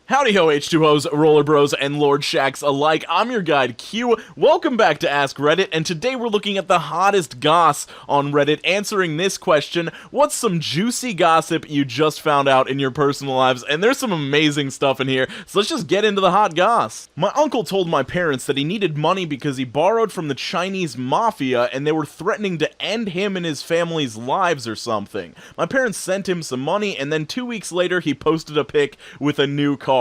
Howdy ho H2Os, Roller Bros, and Lord Shacks alike, I'm your guide Q, welcome back to Ask Reddit, and today we're looking at the hottest goss on Reddit, answering this question: what's some juicy gossip you just found out in your personal lives? And there's some amazing stuff in here, so let's just get into the hot goss. My uncle told my parents that he needed money because he borrowed from the Chinese Mafia and they were threatening to end him and his family's lives or something. My parents sent him some money, and then 2 weeks later he posted a pic with a new car.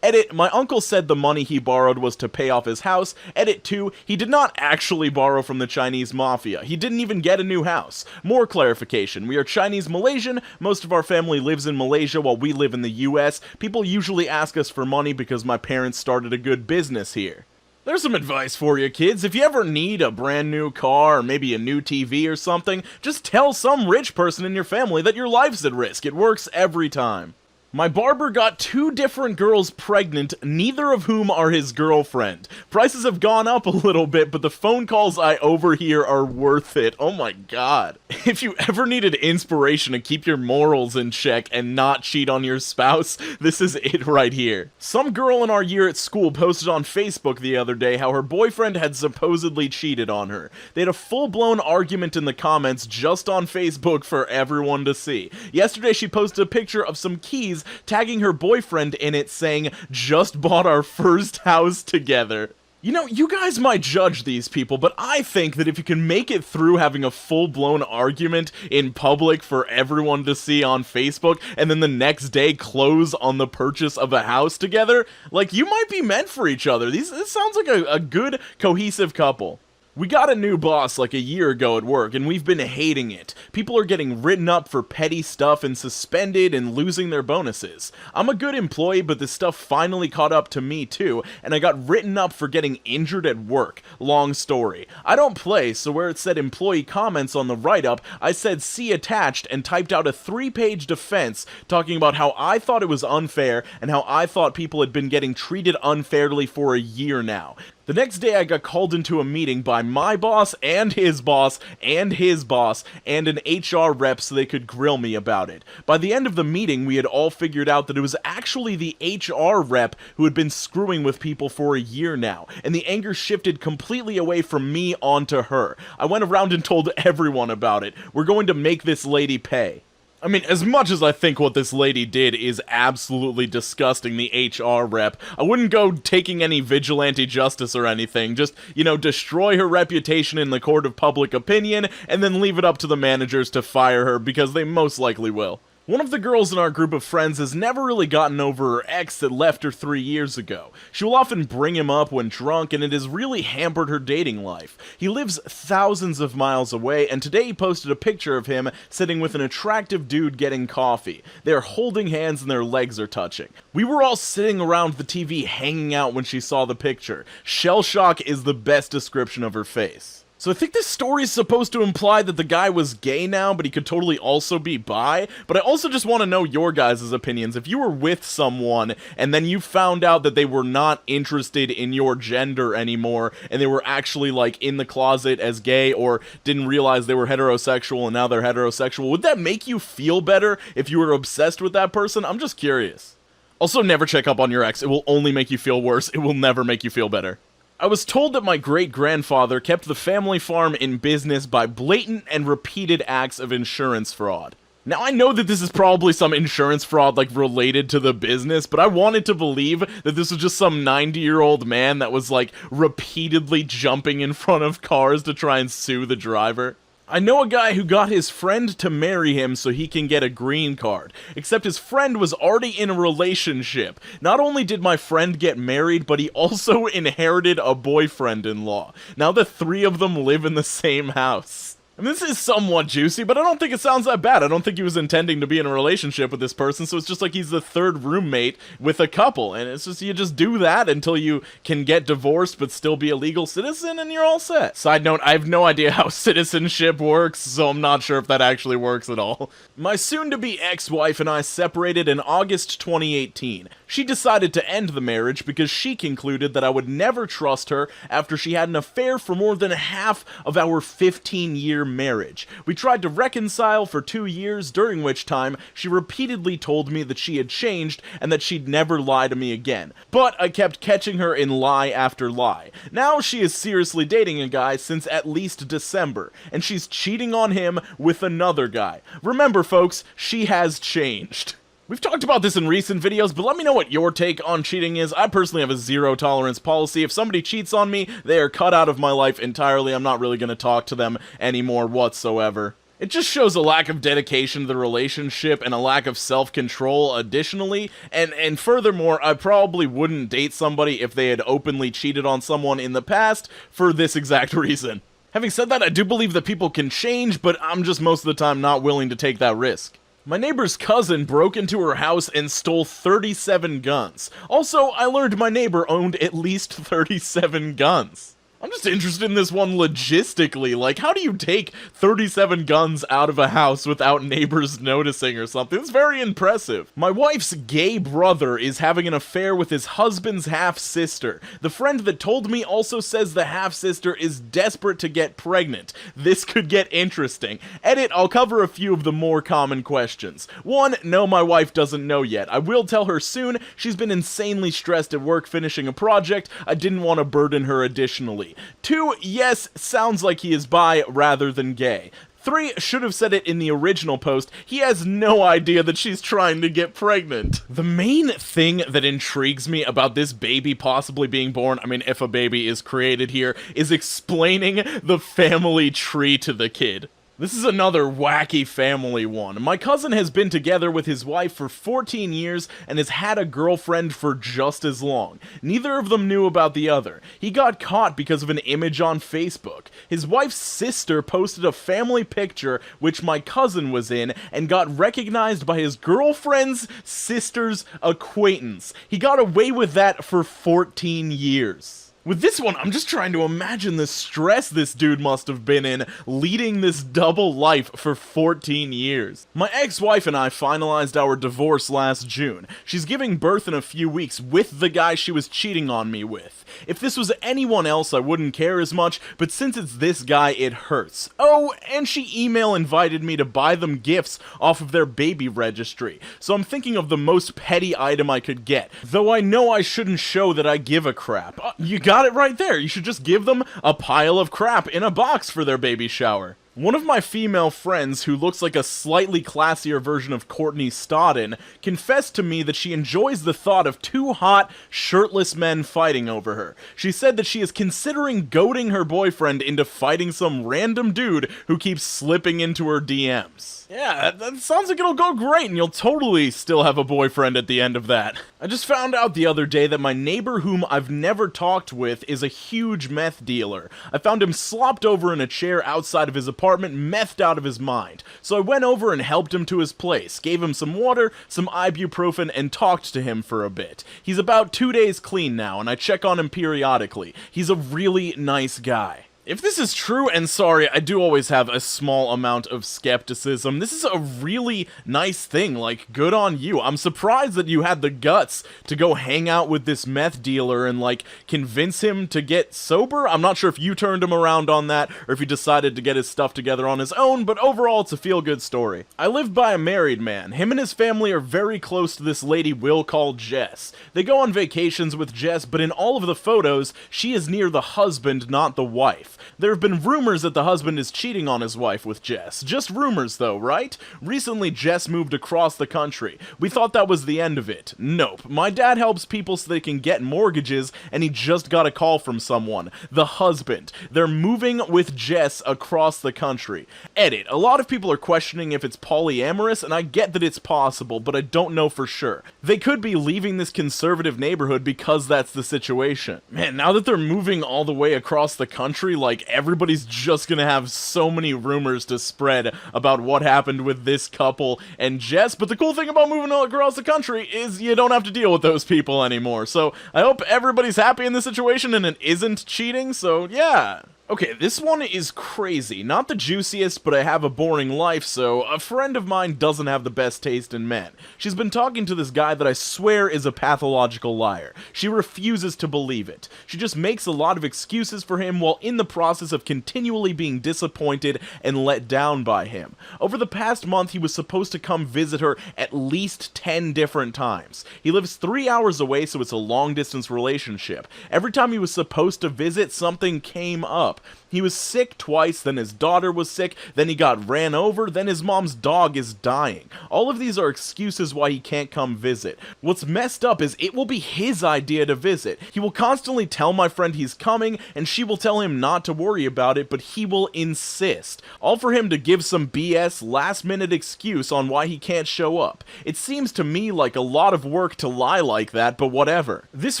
Edit, my uncle said the money he borrowed was to pay off his house. Edit 2, he did not actually borrow from the Chinese Mafia. He didn't even get a new house. More clarification, we are Chinese Malaysian, most of our family lives in Malaysia while we live in the US. People usually ask us for money because my parents started a good business here. There's some advice for you kids. If you ever need a brand new car or maybe a new TV or something, just tell some rich person in your family that your life's at risk. It works every time. My barber got 2 different girls pregnant, neither of whom are his girlfriend. Prices have gone up a little bit, but the phone calls I overhear are worth it. Oh my god. If you ever needed inspiration to keep your morals in check and not cheat on your spouse, this is it right here. Some girl in our year at school posted on Facebook the other day how her boyfriend had supposedly cheated on her. They had a full-blown argument in the comments just on Facebook for everyone to see. Yesterday she posted a picture of some keys, tagging her boyfriend in it, saying, "Just bought our first house together." You know, you guys might judge these people, but I think that if you can make it through having a full-blown argument in public for everyone to see on Facebook, and then the next day close on the purchase of a house together, like, you might be meant for each other. This sounds like a good, cohesive couple. We got a new boss like a year ago at work, and we've been hating it. People are getting written up for petty stuff and suspended and losing their bonuses. I'm a good employee, but this stuff finally caught up to me too, and I got written up for getting injured at work. Long story. I don't play, so where it said employee comments on the write-up, I said see attached and typed out a 3-page defense talking about how I thought it was unfair and how I thought people had been getting treated unfairly for a year now. The next day I got called into a meeting by my boss and his boss and his boss and an HR rep so they could grill me about it. By the end of the meeting we had all figured out that it was actually the HR rep who had been screwing with people for a year now, and the anger shifted completely away from me onto her. I went around and told everyone about it. We're going to make this lady pay. I mean, as much as I think what this lady did is absolutely disgusting, the HR rep, I wouldn't go taking any vigilante justice or anything. Just, you know, destroy her reputation in the court of public opinion, and then leave it up to the managers to fire her, because they most likely will. One of the girls in our group of friends has never really gotten over her ex that left her 3 years ago. She will often bring him up when drunk, and it has really hampered her dating life. He lives thousands of miles away, and today he posted a picture of him sitting with an attractive dude getting coffee. They are holding hands and their legs are touching. We were all sitting around the TV hanging out when she saw the picture. Shell shock is the best description of her face. So I think this story is supposed to imply that the guy was gay now, but he could totally also be bi. But I also just want to know your guys' opinions. If you were with someone, and then you found out that they were not interested in your gender anymore, and they were actually, like, in the closet as gay, or didn't realize they were heterosexual and now they're heterosexual, would that make you feel better if you were obsessed with that person? I'm just curious. Also, never check up on your ex. It will only make you feel worse. It will never make you feel better. I was told that my great-grandfather kept the family farm in business by blatant and repeated acts of insurance fraud. Now, I know that this is probably some insurance fraud, like, related to the business, but I wanted to believe that this was just some 90-year-old man that was, like, repeatedly jumping in front of cars to try and sue the driver. I know a guy who got his friend to marry him so he can get a green card, except his friend was already in a relationship. Not only did my friend get married, but he also inherited a boyfriend-in-law. Now the 3 of them live in the same house. I mean, this is somewhat juicy, but I don't think it sounds that bad. I don't think he was intending to be in a relationship with this person, so it's just like he's the 3rd roommate with a couple, and it's just, you just do that until you can get divorced but still be a legal citizen, and you're all set. Side note, I have no idea how citizenship works, so I'm not sure if that actually works at all. My soon-to-be ex-wife and I separated in August 2018. She decided to end the marriage because she concluded that I would never trust her after she had an affair for more than half of our 15-year 4-year marriage. We tried to reconcile for 2 years, during which time she repeatedly told me that she had changed and that she'd never lie to me again. But I kept catching her in lie after lie. Now she is seriously dating a guy since at least December, and she's cheating on him with another guy. Remember, folks, she has changed. We've talked about this in recent videos, but let me know what your take on cheating is. I personally have a zero-tolerance policy. If somebody cheats on me, they are cut out of my life entirely. I'm not really going to talk to them anymore whatsoever. It just shows a lack of dedication to the relationship and a lack of self-control additionally, and furthermore, I probably wouldn't date somebody if they had openly cheated on someone in the past for this exact reason. Having said that, I do believe that people can change, but I'm just most of the time not willing to take that risk. My neighbor's cousin broke into her house and stole 37 guns. Also, I learned my neighbor owned at least 37 guns. I'm just interested in this one logistically. Like, how do you take 37 guns out of a house without neighbors noticing or something? It's very impressive. My wife's gay brother is having an affair with his husband's half-sister. The friend that told me also says the half-sister is desperate to get pregnant. This could get interesting. Edit, I'll cover a few of the more common questions. 1, no, my wife doesn't know yet. I will tell her soon. She's been insanely stressed at work finishing a project. I didn't want to burden her additionally. 2, yes, sounds like he is bi rather than gay. 3, should have said it in the original post, he has no idea that she's trying to get pregnant. The main thing that intrigues me about this baby possibly being born, I mean, if a baby is created here, is explaining the family tree to the kid. This is another wacky family one. My cousin has been together with his wife for 14 years and has had a girlfriend for just as long. Neither of them knew about the other. He got caught because of an image on Facebook. His wife's sister posted a family picture which my cousin was in and got recognized by his girlfriend's sister's acquaintance. He got away with that for 14 years. With this one, I'm just trying to imagine the stress this dude must have been in, leading this double life for 14 years. My ex-wife and I finalized our divorce last June. She's giving birth in a few weeks with the guy she was cheating on me with. If this was anyone else, I wouldn't care as much, but since it's this guy, it hurts. Oh, and she email invited me to buy them gifts off of their baby registry, so I'm thinking of the most petty item I could get, though I know I shouldn't show that I give a crap. You got it right there. You should just give them a pile of crap in a box for their baby shower. One of my female friends, who looks like a slightly classier version of Courtney Stodden, confessed to me that she enjoys the thought of 2 hot, shirtless men fighting over her. She said that she is considering goading her boyfriend into fighting some random dude who keeps slipping into her DMs. Yeah, that sounds like it'll go great, and you'll totally still have a boyfriend at the end of that. I just found out the other day that my neighbor, whom I've never talked with, is a huge meth dealer. I found him slopped over in a chair outside of his apartment, methed out of his mind. So I went over and helped him to his place, gave him some water, some ibuprofen, and talked to him for a bit. He's about 2 days clean now, and I check on him periodically. He's a really nice guy. If this is true, and sorry, I do always have a small amount of skepticism, this is a really nice thing, like, good on you. I'm surprised that you had the guts to go hang out with this meth dealer and, like, convince him to get sober. I'm not sure if you turned him around on that, or if he decided to get his stuff together on his own, but overall, it's a feel-good story. I live by a married man. Him and his family are very close to this lady we'll call Jess. They go on vacations with Jess, but in all of the photos, she is near the husband, not the wife. There have been rumors that the husband is cheating on his wife with Jess. Just rumors though, right? Recently, Jess moved across the country. We thought that was the end of it. Nope. My dad helps people so they can get mortgages, and he just got a call from someone. The husband. They're moving with Jess across the country. Edit. A lot of people are questioning if it's polyamorous, and I get that it's possible, but I don't know for sure. They could be leaving this conservative neighborhood because that's the situation. Man, now that they're moving all the way across the country, like, everybody's just gonna have so many rumors to spread about what happened with this couple and Jess, but the cool thing about moving all across the country is you don't have to deal with those people anymore, so I hope everybody's happy in this situation and it isn't cheating, so yeah. Okay, this one is crazy. Not the juiciest, but I have a boring life, so a friend of mine doesn't have the best taste in men. She's been talking to this guy that I swear is a pathological liar. She refuses to believe it. She just makes a lot of excuses for him while in the process of continually being disappointed and let down by him. Over the past month, he was supposed to come visit her at least 10 different times. He lives 3 hours away, so it's a long-distance relationship. Every time he was supposed to visit, something came up. He was sick twice, then his daughter was sick, then he got ran over, then his mom's dog is dying. All of these are excuses why he can't come visit. What's messed up is it will be his idea to visit. He will constantly tell my friend he's coming, and she will tell him not to worry about it, but he will insist. All for him to give some BS last-minute excuse on why he can't show up. It seems to me like a lot of work to lie like that, but whatever. This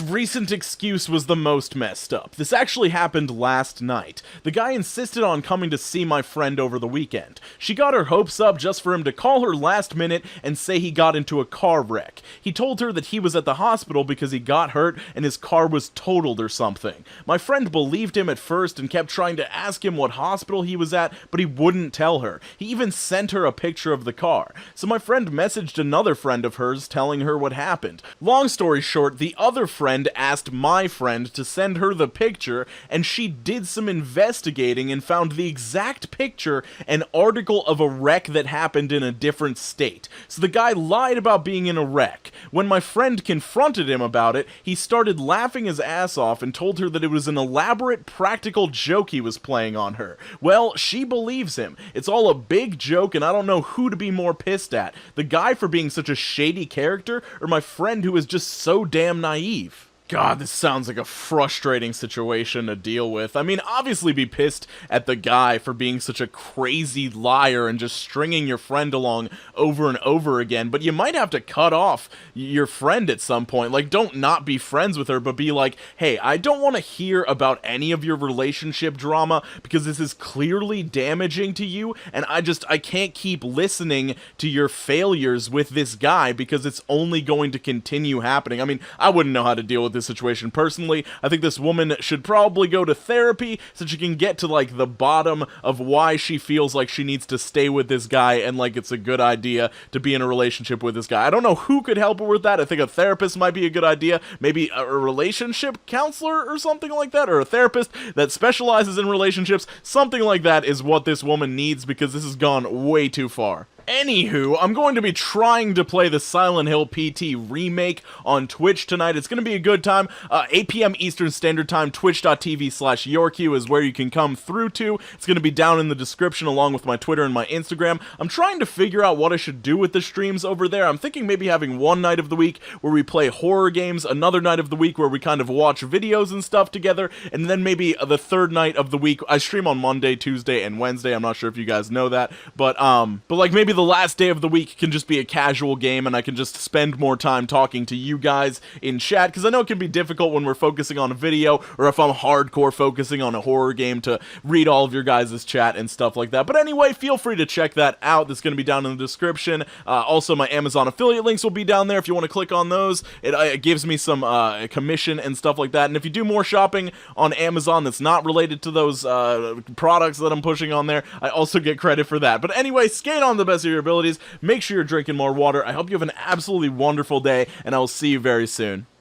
recent excuse was the most messed up. This actually happened last night. The guy insisted on coming to see my friend over the weekend. She got her hopes up just for him to call her last minute and say he got into a car wreck. He told her that he was at the hospital because he got hurt and his car was totaled or something. My friend believed him at first and kept trying to ask him what hospital he was at, but he wouldn't tell her. He even sent her a picture of the car. So my friend messaged another friend of hers telling her what happened. Long story short, the other friend asked my friend to send her the picture, and she did some investigating and found the exact picture and article of a wreck that happened in a different state. So the guy lied about being in a wreck. When my friend confronted him about it, he started laughing his ass off and told her that it was an elaborate practical joke he was playing on her. Well, she believes him. It's all a big joke, and I don't know who to be more pissed at. The guy for being such a shady character, or my friend who is just so damn naive. God, this sounds like a frustrating situation to deal with. I mean, obviously be pissed at the guy for being such a crazy liar and just stringing your friend along over and over again, but you might have to cut off your friend at some point. Like, don't not be friends with her, but be like, hey, I don't want to hear about any of your relationship drama because this is clearly damaging to you, and I can't keep listening to your failures with this guy because it's only going to continue happening. I mean, I wouldn't know how to deal with this situation personally. I think this woman should probably go to therapy so she can get to like the bottom of why she feels like she needs to stay with this guy and like it's a good idea to be in a relationship with this guy. I don't know who could help her with that. I think a therapist might be a good idea. Maybe a relationship counselor or something like that, or a therapist that specializes in relationships. Something like that is what this woman needs because this has gone way too far. Anywho, I'm going to be trying to play the Silent Hill PT remake on Twitch tonight. It's going to be a good time. 8 p.m. Eastern Standard Time, twitch.tv/Yorku is where you can come through to. It's going to be down in the description along with my Twitter and my Instagram. I'm trying to figure out what I should do with the streams over there. I'm thinking maybe having one night of the week where we play horror games, another night of the week where we kind of watch videos and stuff together, and then maybe the third night of the week. I stream on Monday, Tuesday, and Wednesday. I'm not sure if you guys know that, but like maybe the last day of the week can just be a casual game and I can just spend more time talking to you guys in chat, because I know it can be difficult when we're focusing on a video, or if I'm hardcore focusing on a horror game, to read all of your guys' chat and stuff like that. But anyway, feel free to check that out. That's going to be down in the description. Also, my Amazon affiliate links will be down there if you want to click on those. It gives me some commission and stuff like that, and if you do more shopping on Amazon that's not related to those products that I'm pushing on there, I also get credit for that. But anyway, skate on the best of your abilities. Make sure you're drinking more water. I hope you have an absolutely wonderful day, and I will see you very soon.